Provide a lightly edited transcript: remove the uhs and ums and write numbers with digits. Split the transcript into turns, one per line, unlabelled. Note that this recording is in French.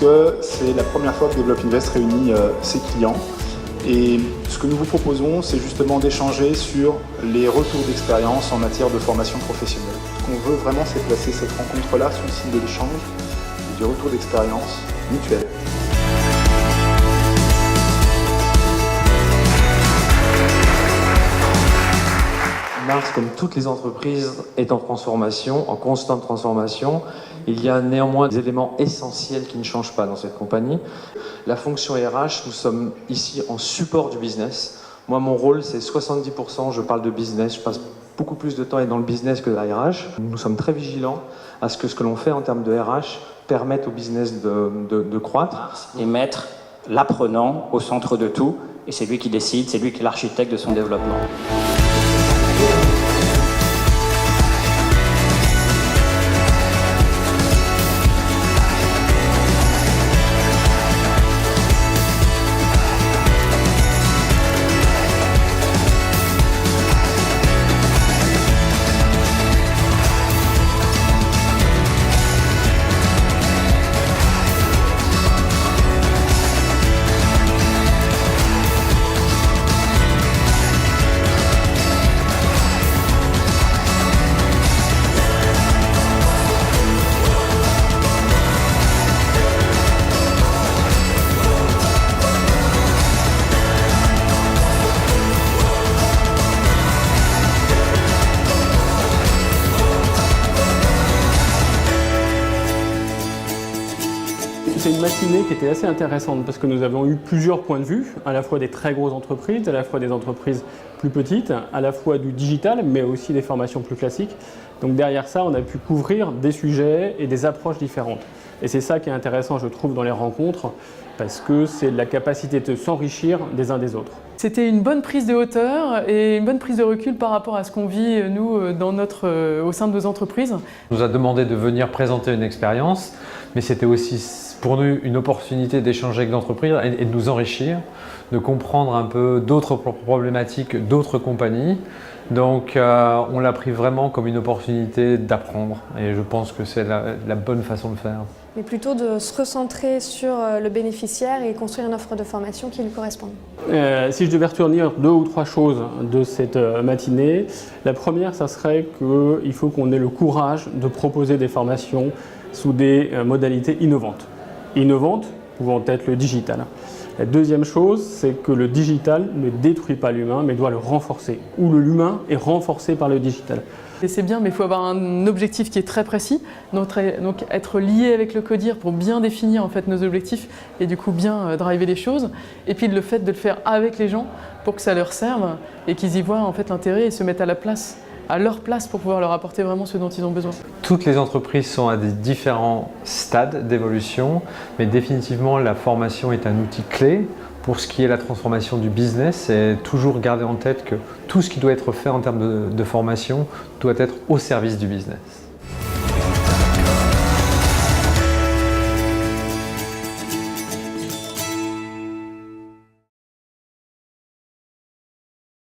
que c'est la première fois que Develop Invest réunit ses clients. Et ce que nous vous proposons, c'est justement d'échanger sur les retours d'expérience en matière de formation professionnelle. Ce qu'on veut vraiment, c'est placer cette rencontre-là sous le signe de l'échange et du retour d'expérience mutuel.
Mars, comme toutes les entreprises, est en transformation, en constante transformation. Il y a néanmoins des éléments essentiels qui ne changent pas dans cette compagnie. La fonction RH, nous sommes ici en support du business. Moi, mon rôle, c'est 70%, je parle de business, je passe beaucoup plus de temps dans le business que dans la RH. Nous sommes très vigilants à ce que l'on fait en termes de RH permette au business de croître.
Et mettre l'apprenant au centre de tout, et c'est lui qui décide, c'est lui qui est l'architecte de son développement.
C'est une matinée qui était assez intéressante parce que nous avons eu plusieurs points de vue, à la fois des très grosses entreprises, à la fois des entreprises plus petites, à la fois du digital, mais aussi des formations plus classiques. Donc derrière ça, on a pu couvrir des sujets et des approches différentes. Et c'est ça qui est intéressant, je trouve, dans les rencontres, parce que c'est la capacité de s'enrichir des uns des autres.
C'était une bonne prise de hauteur et une bonne prise de recul par rapport à ce qu'on vit, nous, au sein de nos entreprises.
On nous a demandé de venir présenter une expérience, mais c'était aussi pour nous une opportunité d'échanger avec l'entreprise et de nous enrichir, de comprendre un peu d'autres problématiques d'autres compagnies. Donc on l'a pris vraiment comme une opportunité d'apprendre et je pense que c'est la bonne façon de faire.
Mais plutôt de se recentrer sur le bénéficiaire et construire une offre de formation qui lui corresponde.
Si je devais retenir 2 ou 3 choses de cette matinée, la première, ça serait qu'il faut qu'on ait le courage de proposer des formations sous des modalités innovantes. Innovantes pouvant être le digital. La deuxième chose, c'est que le digital ne détruit pas l'humain, mais doit le renforcer. Ou l'humain est renforcé par le digital.
Et c'est bien, mais il faut avoir un objectif qui est très précis, donc être lié avec le CODIR pour bien définir en fait, nos objectifs et du coup bien driver les choses. Et puis le fait de le faire avec les gens pour que ça leur serve et qu'ils y voient en fait, l'intérêt et se mettent à leur place pour pouvoir leur apporter vraiment ce dont ils ont besoin.
Toutes les entreprises sont à des différents stades d'évolution, mais définitivement la formation est un outil clé pour ce qui est la transformation du business et toujours garder en tête que tout ce qui doit être fait en termes de formation doit être au service du business.